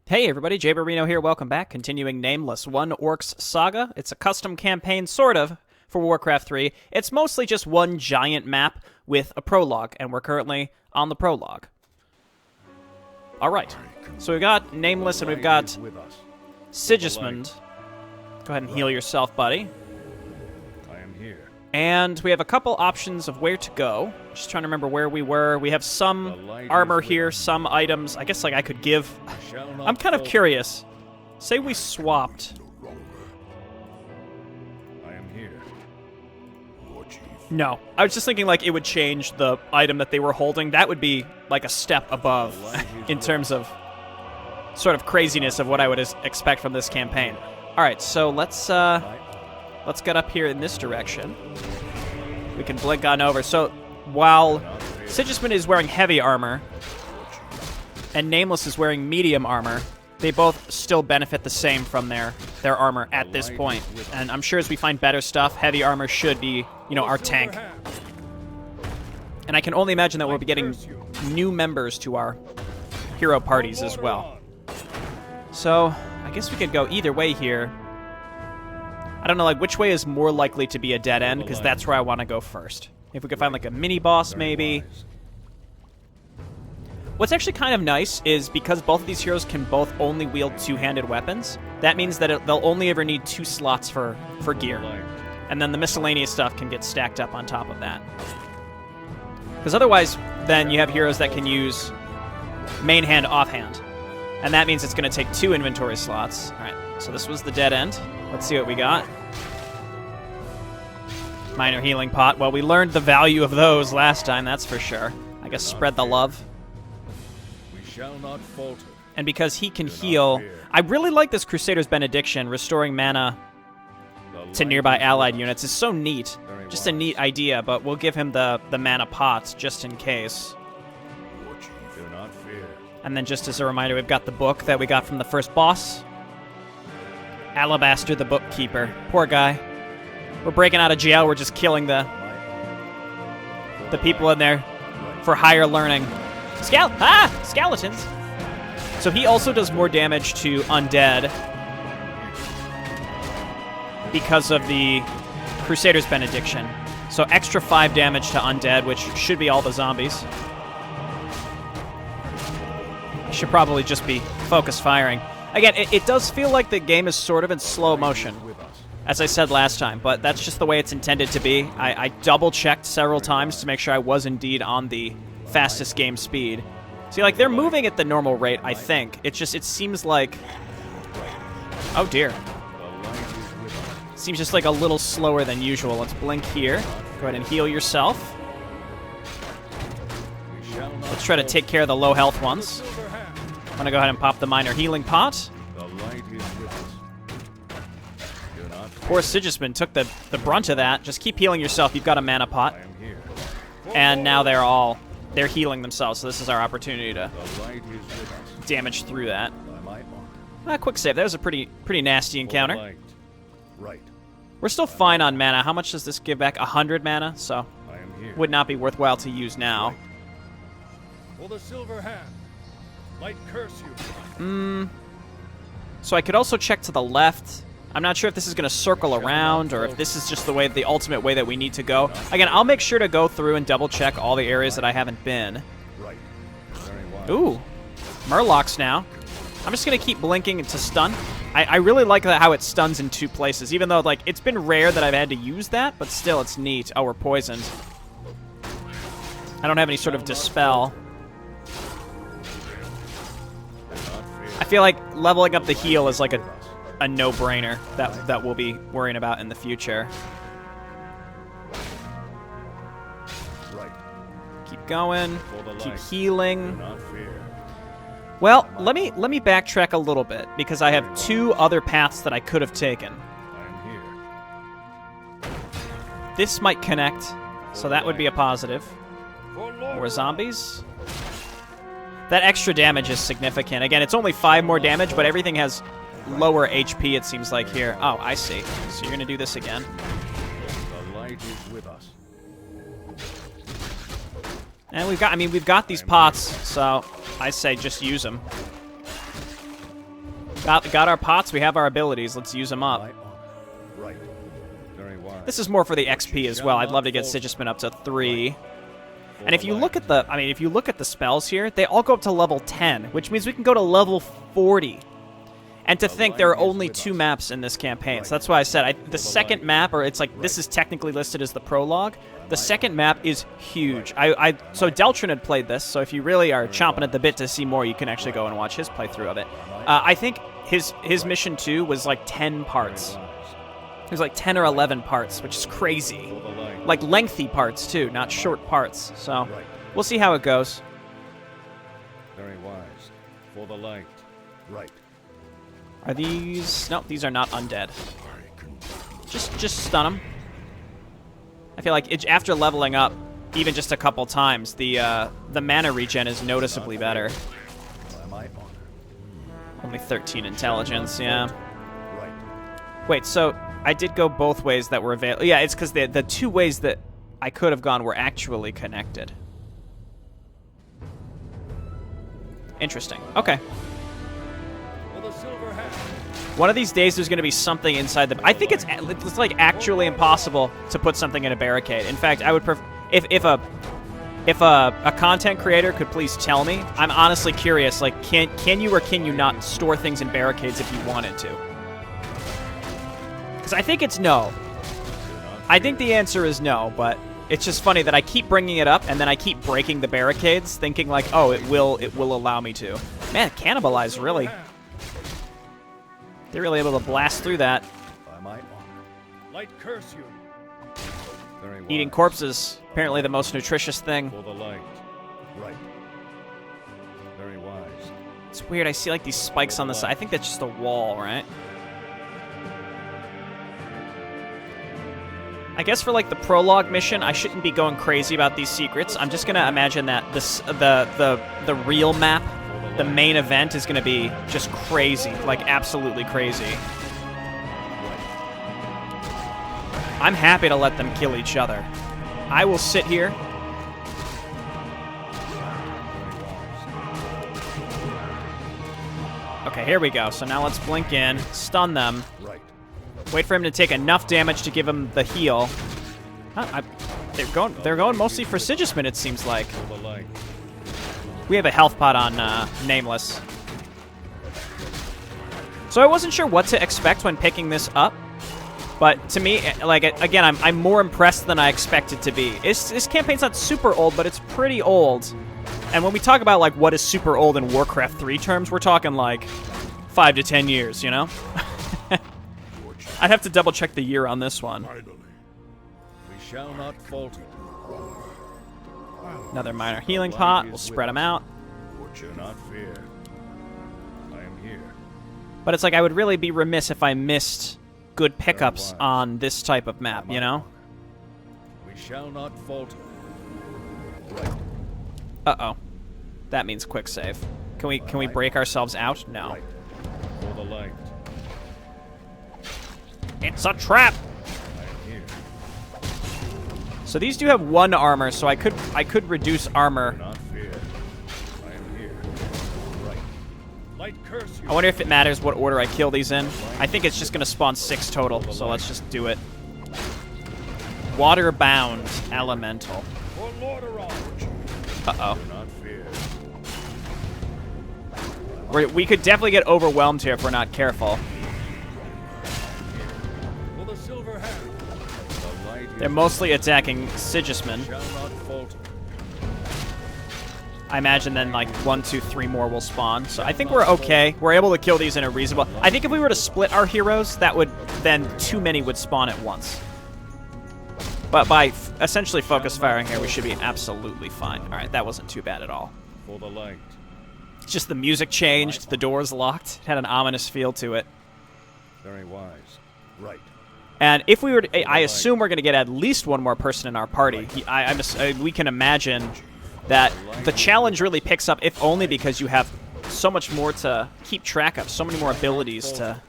Hey everybody, Jay Barino here, welcome back. Continuing Nameless, One Orcs Saga. It's a custom campaign, sort of, for Warcraft 3. It's mostly just one giant map with a prologue, and we're currently on the prologue. Alright, so we've got Nameless and we've got Sigismund. Go ahead and heal yourself, buddy. And we have a couple options of where to go. Just trying to remember where we were. We have some armor here, some items. I guess, like, I could give... I'm kind of curious. Say we swapped. No. I was just thinking, like, it would change the item that they were holding. That would be, like, a step above in terms of sort of craziness of what I would expect from this campaign. Alright, so let's get up here in this direction. We can blink on over. So, while Sigismund is wearing heavy armor, and Nameless is wearing medium armor, they both still benefit the same from their armor at this point. And I'm sure as we find better stuff, heavy armor should be, you know, our tank. And I can only imagine that we'll be getting new members to our hero parties as well. So, I guess we could go either way here. I don't know, like, which way is more likely to be a dead end, because that's where I want to go first. If we could find, like, a mini-boss, maybe. What's actually kind of nice is, because both of these heroes can both only wield two-handed weapons, that means that they'll only ever need 2 slots for gear. And then the miscellaneous stuff can get stacked up on top of that. Because otherwise, then you have heroes that can use main hand, offhand. And that means it's going to take 2 inventory slots. Alright, so this was the dead end. Let's see what we got. Minor healing pot. Well, we learned the value of those last time, that's for sure. I guess spread the love. We shall not falter. And because he can heal, I really like this Crusader's Benediction. Restoring mana to nearby allied units is so neat. Just a neat idea, but we'll give him the mana pots just in case. Do not fear. And then just as a reminder, we've got the book that we got from the first boss. Alabaster the Bookkeeper. Poor guy. We're breaking out of jail. We're just killing the people in there for higher learning. Skeletons! So he also does more damage to undead because of the Crusader's Benediction. So extra 5 damage to undead, which should be all the zombies. I should probably just be focus firing. Again, it does feel like the game is sort of in slow motion, as I said last time, but that's just the way it's intended to be. I double-checked several times to make sure I was indeed on the fastest game speed. See, like, they're moving at the normal rate, I think. It seems like... Oh, dear. It seems just like a little slower than usual. Let's blink here. Go ahead and heal yourself. Let's try to take care of the low health ones. I'm gonna go ahead and pop the minor healing pot. Poor Sigismund took the brunt of that. Just keep healing yourself. You've got a mana pot. And now they're healing themselves, so this is our opportunity to damage through that. Quick save. That was a pretty nasty encounter. We're still fine on mana. How much does this give back? 100 mana, so would not be worthwhile to use now. For the silver hand. Might curse you. So I could also check to the left. I'm not sure if this is going to circle around or if this is just the ultimate way that we need to go. Again, I'll make sure to go through and double check all the areas that I haven't been. Ooh, Murlocs now. I'm just going to keep blinking to stun. I really like how it stuns in 2 places, even though, like, it's been rare that I've had to use that, but still, it's neat. Oh, we're poisoned. I don't have any sort of dispel. I feel like leveling up the heal is like a no-brainer that we'll be worrying about in the future. Keep going. Keep healing. Well, let me backtrack a little bit because I have 2 other paths that I could have taken. This might connect, so that would be a positive. More zombies. That extra damage is significant. Again, it's only 5 more damage, but everything has lower HP, it seems like, here. Oh, I see. So you're going to do this again. The light is with us. And we've got these pots, so I say just use them. Got our pots. We have our abilities. Let's use them up. My honor. Right. Very wise. This is more for the XP as well. I'd love to get Sigismund up to 3. And if you look at the, if you look at the spells here, they all go up to level 10, which means we can go to level 40. And to think there are only 2 maps in this campaign, so that's why I said the second map, or it's like this is technically listed as the prologue. The second map is huge. So Deltrin had played this, so if you really are chomping at the bit to see more, you can actually go and watch his playthrough of it. I think his mission 2 was like 10 parts. It was like 10 or 11 parts, which is crazy. Like lengthy parts too, not short parts. So we'll see how it goes. Very wise. For the light. Right. Are these... Nope, these are not undead. Just stun them. I feel like after leveling up, even just a couple times, the mana regen is noticeably better. Only 13 intelligence, yeah. Wait, so I did go both ways that were available. Yeah, it's because the 2 ways that I could have gone were actually connected. Interesting. Okay. One of these days, there's going to be something inside the... I think it's like actually impossible to put something in a barricade. In fact, I would prefer... If a content creator could please tell me, I'm honestly curious, like, can you or can you not store things in barricades if you wanted to? Because I think it's no. I think the answer is no, but it's just funny that I keep bringing it up and then I keep breaking the barricades, thinking like, oh, it will allow me to. Man, cannibalize, really. They're really able to blast through that. By my honor. Light curse you. Very wise. Eating corpses, apparently the most nutritious thing. For the light. Right. Very wise. It's weird, I see like these spikes on the side. I think that's just a wall, right? I guess for like the prologue mission, I shouldn't be going crazy about these secrets. I'm just gonna imagine that the real map, the main event, is gonna be just crazy, like absolutely crazy. I'm happy to let them kill each other. I will sit here. Okay, here we go. So now let's blink in, stun them. Wait for him to take enough damage to give him the heal. They're going mostly for Sigismund, it seems like. We have a health pot on Nameless. So I wasn't sure what to expect when picking this up. But to me, like, again, I'm more impressed than I expected to be. This campaign's not super old, but it's pretty old. And when we talk about, like, what is super old in Warcraft 3 terms, we're talking, like, 5 to 10 years, you know? I'd have to double-check the year on this one. We shall not falter. Another minor healing pot. We'll spread them out. Do not fear. I am here. But it's like I would really be remiss if I missed good pickups on this type of map, you know? We shall not falter. Uh-oh. That means quick save. Can we break ourselves out? No. For the light. It's a trap. So these do have 1 armor, so I could reduce armor. Do not fear. I am here. Right. Light curse you. I wonder if it matters what order I kill these in. I think it's just going to spawn 6 total, so let's just do it. Water-bound elemental. Uh-oh. Do not fear. We could definitely get overwhelmed here if we're not careful. For the silver hand. The light They're is mostly attacking Sigismund. shall not falter. I imagine then like 1, 2, 3 more will spawn. So I think we're okay. We're able to kill these in a reasonable... I think if we were to split our heroes, that would... then too many would spawn at once. But by essentially focus firing here, we should be absolutely fine. All right, that wasn't too bad at all. For the light. Just the music changed, the doors locked. It had an ominous feel to it. Very wise. Right. And if we were to... I assume we're going to get at least 1 more person in our party. We can imagine that the challenge really picks up, if only because you have so much more to keep track of, so many more abilities to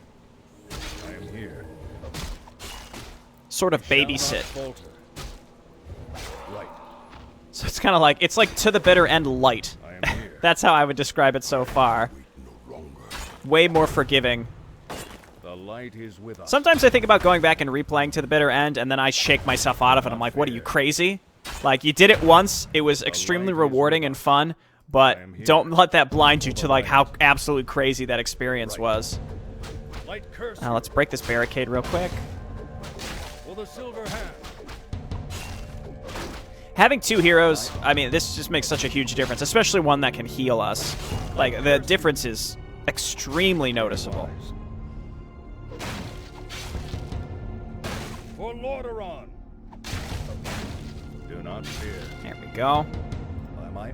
I am here. sort of babysit. Falter. Right. So it's kind of like, it's like to the bitter end light. I am here. That's how I would describe it so far. way more forgiving. The light is with us. Sometimes I think about going back and replaying to the bitter end, and then I shake myself out of it. I'm like, what are you, crazy? Like, you did it once, it was extremely rewarding and fun, but don't let that blind you to, like, how absolutely crazy that experience was. Now, let's break this barricade real quick. For the silver hand. Having two heroes, I mean, this just makes such a huge difference, especially one that can heal us. Like, the difference is extremely noticeable. For Lordaeron. Do not fear. There we go. By my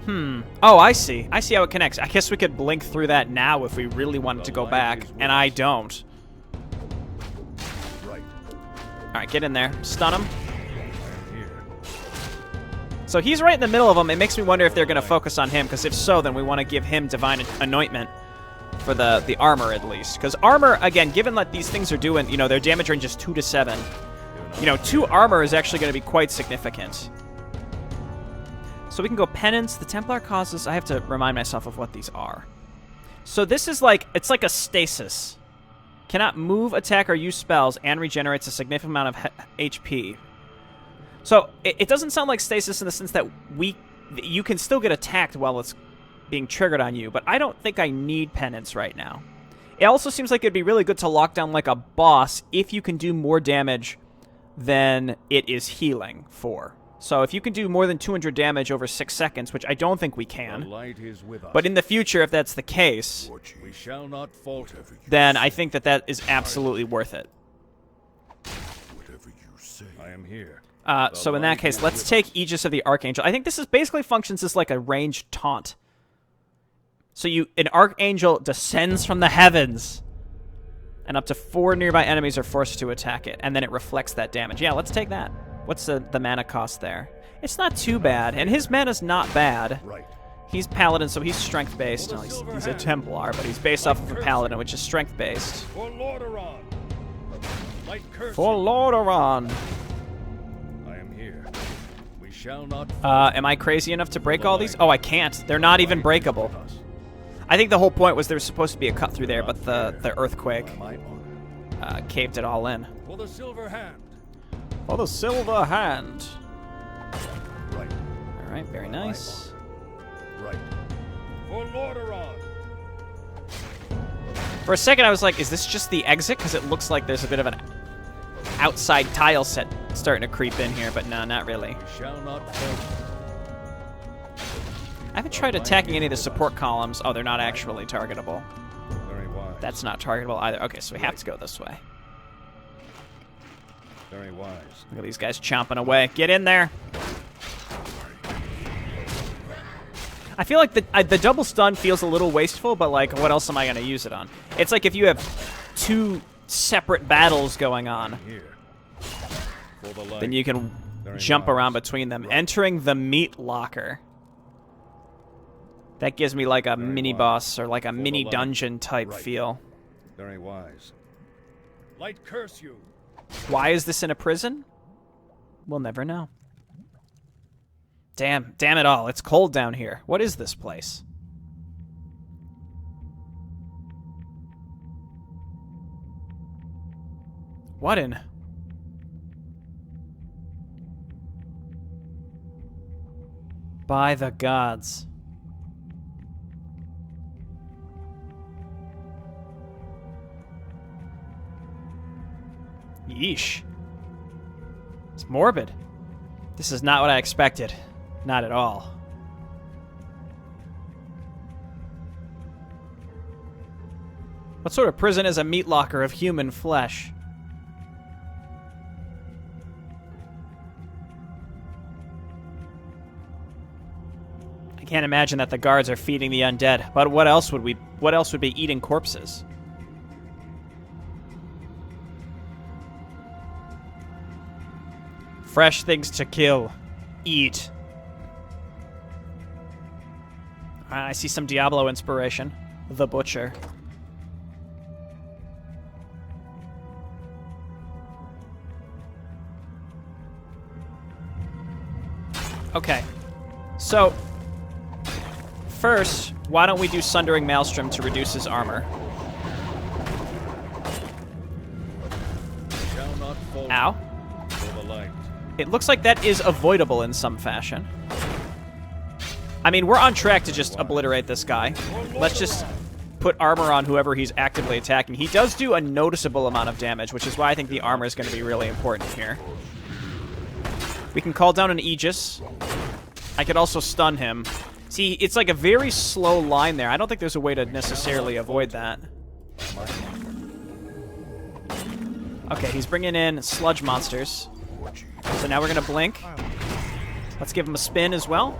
honor. Oh, I see. I see how it connects. I guess we could blink through that now if we really wanted to go back, and I don't. Right. Alright, get in there. Stun him. So he's right in the middle of them. It makes me wonder if they're going to focus on him, because if so, then we want to give him Divine Anointment for the armor, at least. Because armor, again, given that these things are doing, you know, their damage range is 2 to 7, you know, 2 armor is actually going to be quite significant. So we can go Penance. The Templar causes... I have to remind myself of what these are. So this is like... It's like a stasis. Cannot move, attack, or use spells, and regenerates a significant amount of HP. So it doesn't sound like stasis in the sense that you can still get attacked while it's being triggered on you, but I don't think I need Penance right now. It also seems like it'd be really good to lock down like a boss if you can do more damage than it is healing for. So if you can do more than 200 damage over 6 seconds, which I don't think we can, The light is with us. but in the future, if that's the case, We shall not falter. then I think that that is absolutely worth it. Whatever you say. I am here. So in that case, let's take Aegis of the Archangel. I think this is basically functions as like a ranged taunt. So an Archangel descends from the heavens, and up to 4 nearby enemies are forced to attack it, and then it reflects that damage. Yeah, let's take that. What's the mana cost there? It's not too bad, and his mana's not bad. Right. He's Paladin, so he's strength-based. No, he's a Templar, but he's based off of a Paladin, which is strength-based. For Lordaeron. Light curse. For Lordaeron. We shall not. Am I crazy enough to break all these? Oh, I can't. They're not even breakable. I think the whole point was there was supposed to be a cut through there, but the earthquake caved it all in. For the silver hand. For the silver hand. Right. All right, very nice. Right. For Lordaeron. For a second, I was like, is this just the exit? Because it looks like there's a bit of an outside tile set starting to creep in here, but no, not really. We shall not falter. I haven't tried attacking any of the support columns. Oh, they're not actually targetable. Very wise. That's not targetable either. Okay, so we have to go this way. Very wise. Look at these guys chomping away. Get in there. I feel like the double stun feels a little wasteful, but like, what else am I going to use it on? It's like if you have 2 separate battles going on, Here. For the light. then you can jump around between them. Entering the meat locker. That gives me like a mini boss or like a mini dungeon type feel. Very wise. Light curse you. Why is this in a prison? We'll never know. Damn it all. It's cold down here. What is this place? What in? By the gods. Yeesh. It's morbid. This is not what I expected. Not at all. What sort of prison is a meat locker of human flesh? I can't imagine that the guards are feeding the undead. But what else would be eating corpses? Fresh things to kill. Eat. I see some Diablo inspiration. The Butcher. Okay. So, first, why don't we do Sundering Maelstrom to reduce his armor? Shall not fall Ow. for the light. It looks like that is avoidable in some fashion. I mean, we're on track to just obliterate this guy. Let's just put armor on whoever he's actively attacking. He does do a noticeable amount of damage, which is why I think the armor is going to be really important here. We can call down an Aegis. I could also stun him. See, it's like a very slow line there. I don't think there's a way to necessarily avoid that. Okay, he's bringing in sludge monsters. So now we're going to blink. Let's give him a spin as well.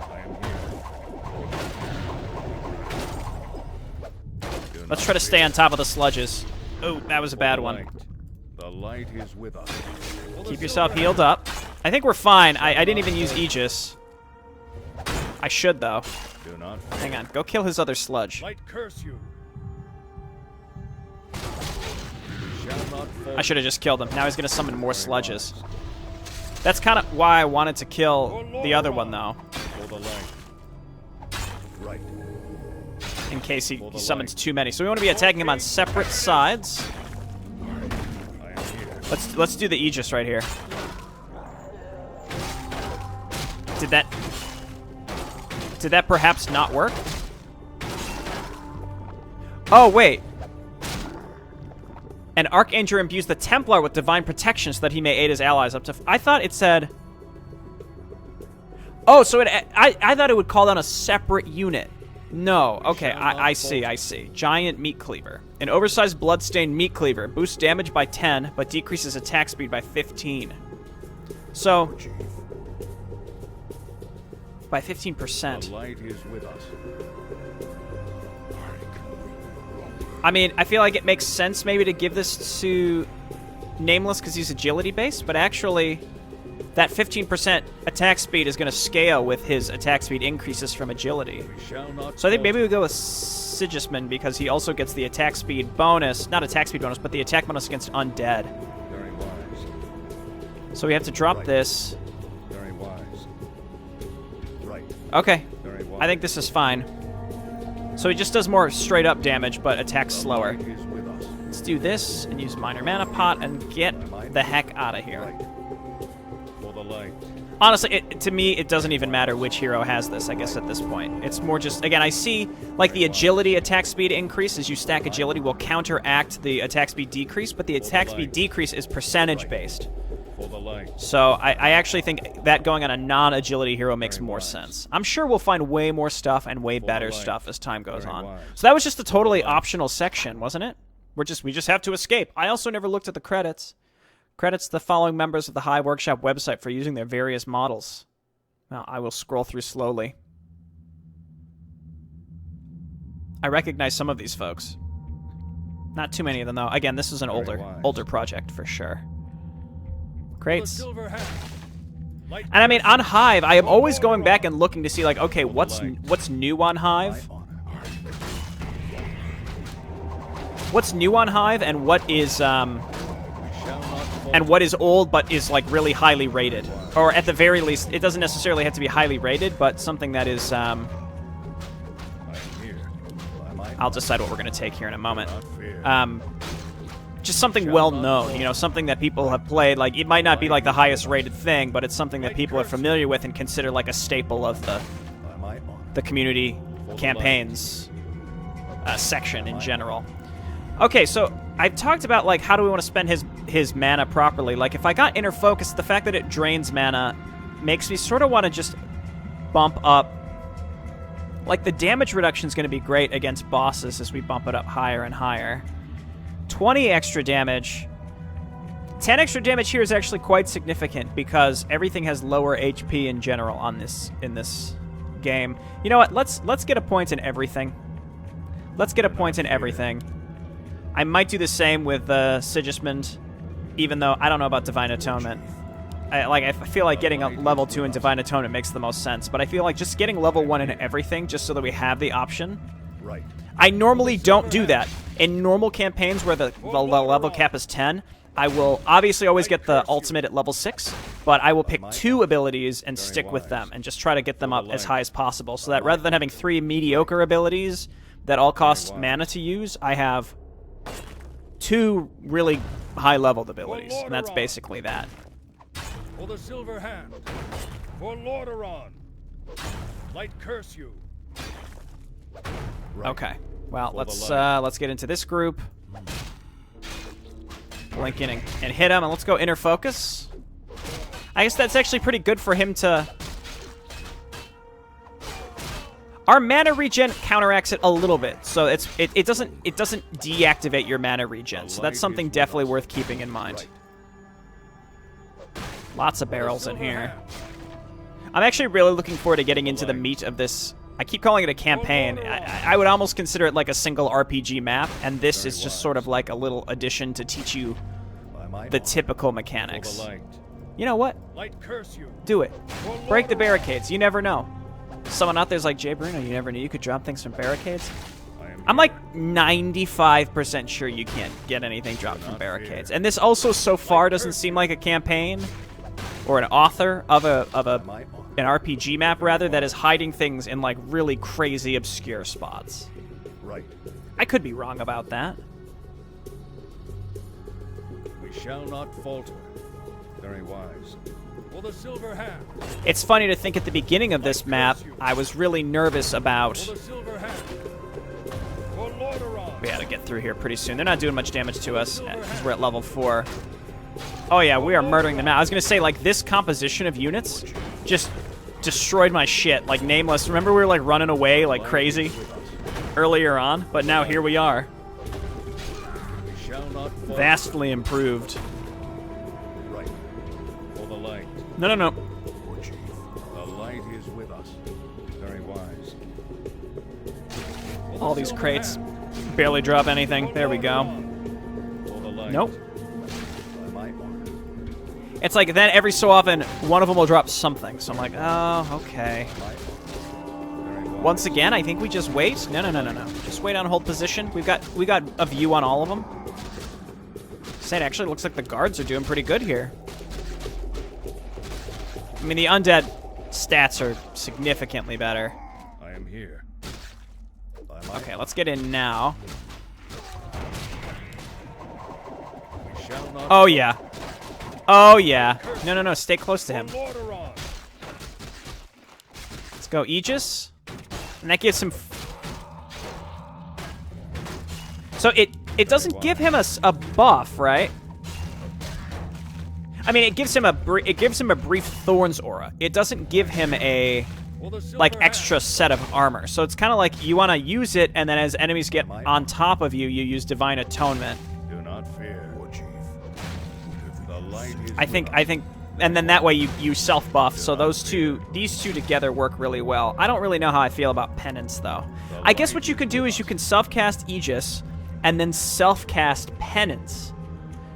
Let's try to stay on top of the sludges. Oh, that was a bad one. The light is with us. Keep yourself healed up. I think we're fine. I didn't even use Aegis. I should, though. Do not Hang on. Go kill his other sludge. light curse you. Shall not fall. I should have just killed him. Now he's going to summon more sludges. That's kind of why I wanted to kill the other one, though. For the light. Right. In case he summons too many. So we want to be attacking him on separate sides. I am here. Let's do the Aegis right here. Did that perhaps not work? Oh, wait. An Archangel imbues the Templar with divine protection so that he may aid his allies up to... I thought it said... Oh, so I thought it would call down a separate unit. No. Okay, I see. Giant Meat Cleaver. An oversized bloodstained Meat Cleaver. Boosts damage by 10, but decreases attack speed by 15. So... by 15%. The light is with us. I mean, I feel like it makes sense maybe to give this to Nameless because he's agility-based, but actually that 15% attack speed is going to scale with his attack speed increases from agility. So I think maybe we go with Sigismund because he also gets the attack speed bonus, not attack speed bonus, but the attack bonus against undead. Very wise. So we have to drop this. Very wise. Right. Okay, Very wise. I think this is fine. So he just does more straight-up damage, but attacks slower. The light is with us. Let's do this and use Minor Mana Pot and get the heck out of here. Right. For the light. Honestly, to me, it doesn't even matter which hero has this, I guess, at this point. It's more just, again, I see, like, the agility attack speed increase as you stack agility will counteract the attack speed decrease, but the attack speed decrease is percentage-based. For the light. So I actually think that going on a non-agility hero makes more sense. I'm sure we'll find way more stuff and way better stuff as time goes on. So that was just a totally optional section, wasn't it? We just have to escape. I also never looked at the credits. Credits the following members of the Hive Workshop website for using their various models. Well, I will scroll through slowly. I recognize some of these folks. Not too many of them, though. Again, this is an older project for sure. Crates. And I mean, on Hive, I am always going back and looking to see, like, okay, what's new on Hive? What's new on Hive, and what is old but is like really highly rated, or at the very least, it doesn't necessarily have to be highly rated, but something that is. I'll decide what we're going to take here in a moment. Just something well known, you know, something that people have played. Like, it might not be like the highest rated thing, but it's something that people are familiar with and consider like a staple of the community campaigns section in general. Okay, so I've talked about like how do we want to spend his mana properly. Like, if I got Inner Focus, the fact that it drains mana makes me sort of want to just bump up. Like, the damage reduction is going to be great against bosses as we bump it up higher and higher. 20 extra damage. 10 extra damage here is actually quite significant because everything has lower HP in general on in this game. You know what? Let's get a point in everything. Let's get a point in everything. I might do the same with Sigismund, even though I don't know about Divine Atonement. I feel like getting a level 2 in Divine Atonement makes the most sense, but I feel like just getting level 1 in everything just so that we have the option. Right. I normally don't do that. In normal campaigns where the level cap is 10, I will obviously always get the ultimate at level 6, but I will pick 2 abilities and stick with them and just try to get them up as high as possible so that rather than having 3 mediocre abilities that all cost mana to use, I have 2 really high-leveled abilities, and that's basically that. For the Silver Hand, for Lordaeron, light curse you. Okay, well, let's get into this group. Blink in and hit him, and let's go inner focus. I guess that's actually pretty good for him to... Our mana regen counteracts it a little bit, so it doesn't deactivate your mana regen, so that's something definitely worth keeping in mind. Lots of barrels in here. I'm actually really looking forward to getting into the meat of this. I keep calling it a campaign. I would almost consider it like a single RPG map, and this is just sort of like a little addition to teach you the typical mechanics. You know what? Do it. Break the barricades. You never know. Someone out there's like, Jay Bruno, you never knew you could drop things from barricades? I'm like 95% sure you can't get anything dropped from barricades. And this also so far doesn't seem like a campaign or an author of an RPG map, rather, that is hiding things in like really crazy, obscure spots. Right. I could be wrong about that. We shall not falter. Very wise. For the Silver Hand. It's funny to think at the beginning of this map, I was really nervous about... For the Silver Hand. For Lordaeron. We gotta get through here pretty soon. They're not doing much damage to us because we're at level 4. Oh yeah, we are murdering them now. I was gonna say, like, this composition of units just destroyed my shit. Like, Nameless. Remember we were, like, running away like crazy earlier on? But now here we are. Vastly improved. Right. For the light. No. The light is with us. Very wise. All these crates barely drop anything. There we go. Nope. It's like then every so often one of them will drop something. So I'm like, oh, okay. Once again, I think we just wait. No. Just wait on hold position. We got a view on all of them. It actually looks like the guards are doing pretty good here. I mean, the undead stats are significantly better. I am here. Okay, let's get in now. Oh, yeah. Oh, yeah. No. Stay close to him. Let's go Aegis. And that gives him... So it doesn't give him a buff, right? I mean, it gives him a brief Thorns aura. It doesn't give him a like extra set of armor. So it's kind of like you want to use it, and then as enemies get on top of you, you use Divine Atonement. Do not fear, Chief. The light is I think, and then that way you self buff. So these two together work really well. I don't really know how I feel about Penance though. I guess what you could do is you can self cast Aegis, and then self-cast Penance,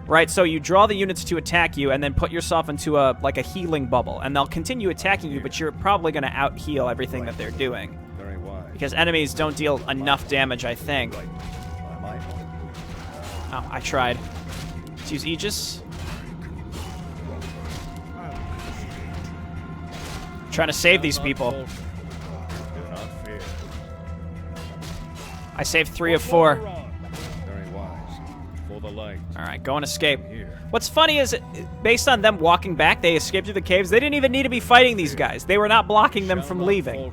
right? So you draw the units to attack you, and then put yourself into a healing bubble, and they'll continue attacking you, but you're probably going to out-heal everything that they're doing. very wise. Because enemies don't deal enough damage, I think. Oh, I tried. Let's use Aegis. Trying to save these people. Do not fear. I saved 3 of 4. Very wise. For the light. All right, go and escape. What's funny is, based on them walking back, they escaped through the caves. They didn't even need to be fighting these guys. They were not blocking them from leaving.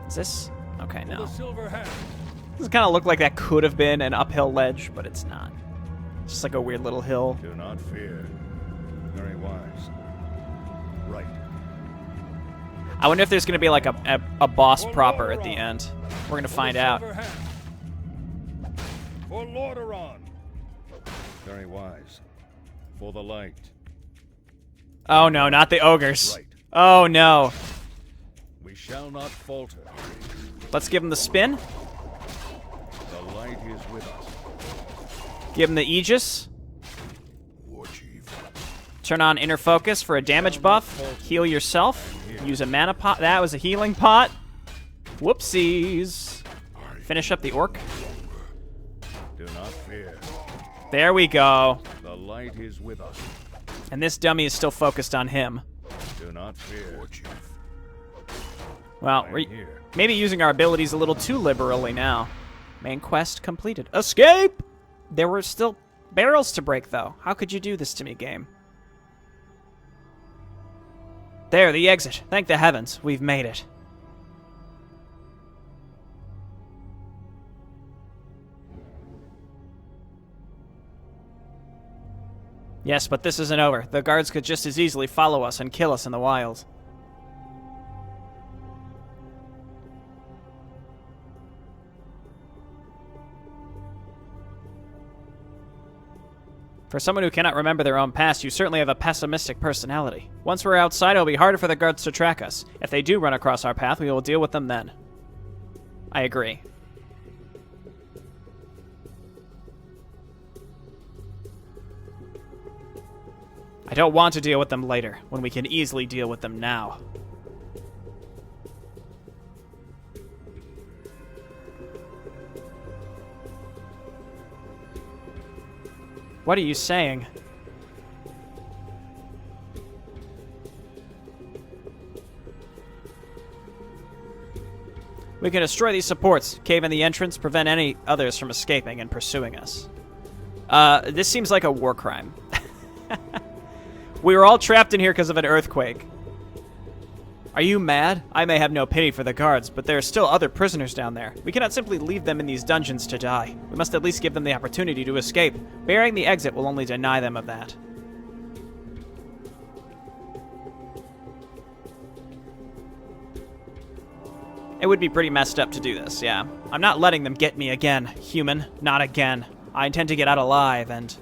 Is this? Okay, no. This kind of looked like that could have been an uphill ledge, but it's not. It's just like a weird little hill. Do not fear. Very wise. Right. I wonder if there's going to be like a boss proper at the end. We're going to find out. For Lordaeron. Very wise. For the light. Oh no, not the ogres. Right. Oh no. We shall not falter. Let's give him the spin. The light is with us. Give him the Aegis. Turn on inner focus for a damage buff. Heal yourself. Use a mana pot. That was a healing pot. Whoopsies. Finish up the orc. Do not fear. There we go. The light is with us. And this dummy is still focused on him. Do not fear. Well, I'm we're here. maybe using our abilities a little too liberally now. Main quest completed. Escape! There were still barrels to break, though. How could you do this to me, game? There, the exit. Thank the heavens. We've made it. Yes, but this isn't over. The guards could just as easily follow us and kill us in the wild. For someone who cannot remember their own past, you certainly have a pessimistic personality. Once we're outside, it'll be harder for the guards to track us. If they do run across our path, we will deal with them then. I agree. I don't want to deal with them later, when we can easily deal with them now. What are you saying? We can destroy these supports, cave in the entrance, prevent any others from escaping and pursuing us. This seems like a war crime. We were all trapped in here because of an earthquake. Are you mad? I may have no pity for the guards, but there are still other prisoners down there. We cannot simply leave them in these dungeons to die. We must at least give them the opportunity to escape. Burying the exit will only deny them of that. It would be pretty messed up to do this, yeah. I'm not letting them get me again, human. Not again. I intend to get out alive and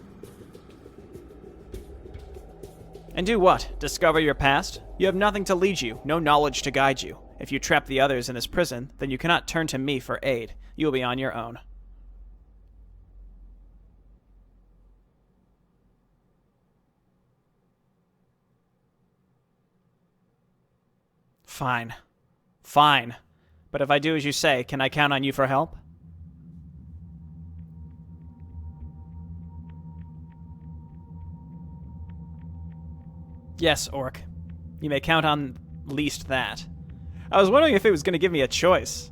do what? Discover your past? You have nothing to lead you, no knowledge to guide you. If you trap the others in this prison, then you cannot turn to me for aid. You will be on your own. Fine. Fine. But if I do as you say, can I count on you for help? Yes, Orc. You may count on least that. I was wondering if it was going to give me a choice.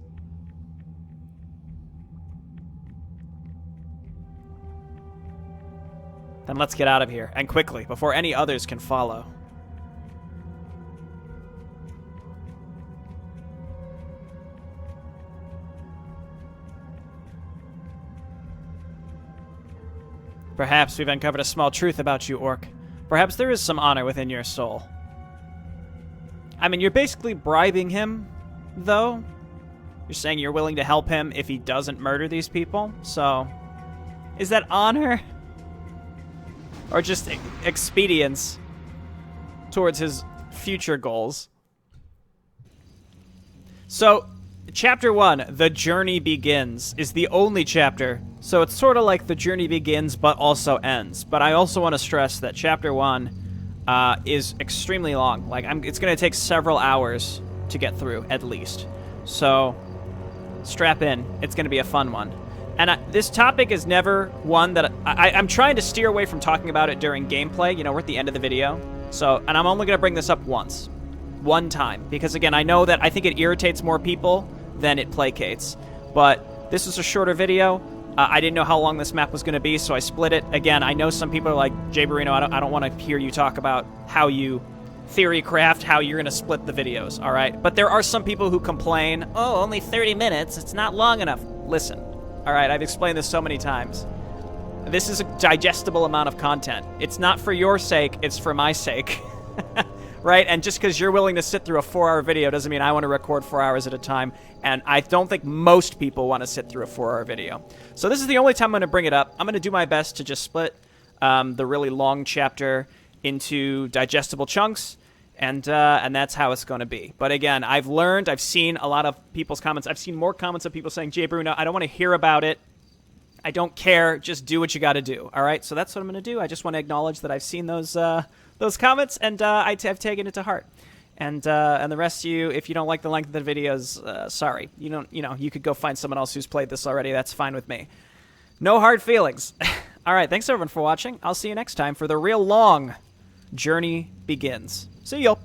Then let's get out of here, and quickly, before any others can follow. Perhaps we've uncovered a small truth about you, Orc. Perhaps there is some honor within your soul. I mean, you're basically bribing him, though. You're saying you're willing to help him if he doesn't murder these people. So, is that honor? Or just expedience towards his future goals? So, Chapter 1, The Journey Begins, is the only chapter, so it's sort of like The Journey Begins but also ends. But I also want to stress that Chapter 1 is extremely long. Like, it's going to take several hours to get through, at least. So, strap in. It's going to be a fun one. And this topic is never one that... I'm trying to steer away from talking about it during gameplay. You know, we're at the end of the video. So, and I'm only going to bring this up once. One time. Because, again, I know that I think it irritates more people than it placates. But this is a shorter video. I didn't know how long this map was going to be, so I split it. Again, I know some people are like, Jay Barino, I don't want to hear you talk about how you theory craft, how you're going to split the videos, all right? But there are some people who complain, oh, only 30 minutes, it's not long enough. Listen, all right, I've explained this so many times. This is a digestible amount of content. It's not for your sake, it's for my sake. Right? And just because you're willing to sit through a 4-hour video doesn't mean I want to record 4 hours at a time. And I don't think most people want to sit through a 4-hour video. So this is the only time I'm going to bring it up. I'm going to do my best to just split the really long chapter into digestible chunks. And that's how it's going to be. But again, I've seen a lot of people's comments. I've seen more comments of people saying, Jay Bruno, I don't want to hear about it. I don't care. Just do what you got to do. All right? So that's what I'm going to do. I just want to acknowledge that I've seen those comments, and I've taken it to heart. And the rest of you, if you don't like the length of the videos, sorry. You could go find someone else who's played this already. That's fine with me. No hard feelings. All right, thanks everyone for watching. I'll see you next time for the real long journey begins. See you.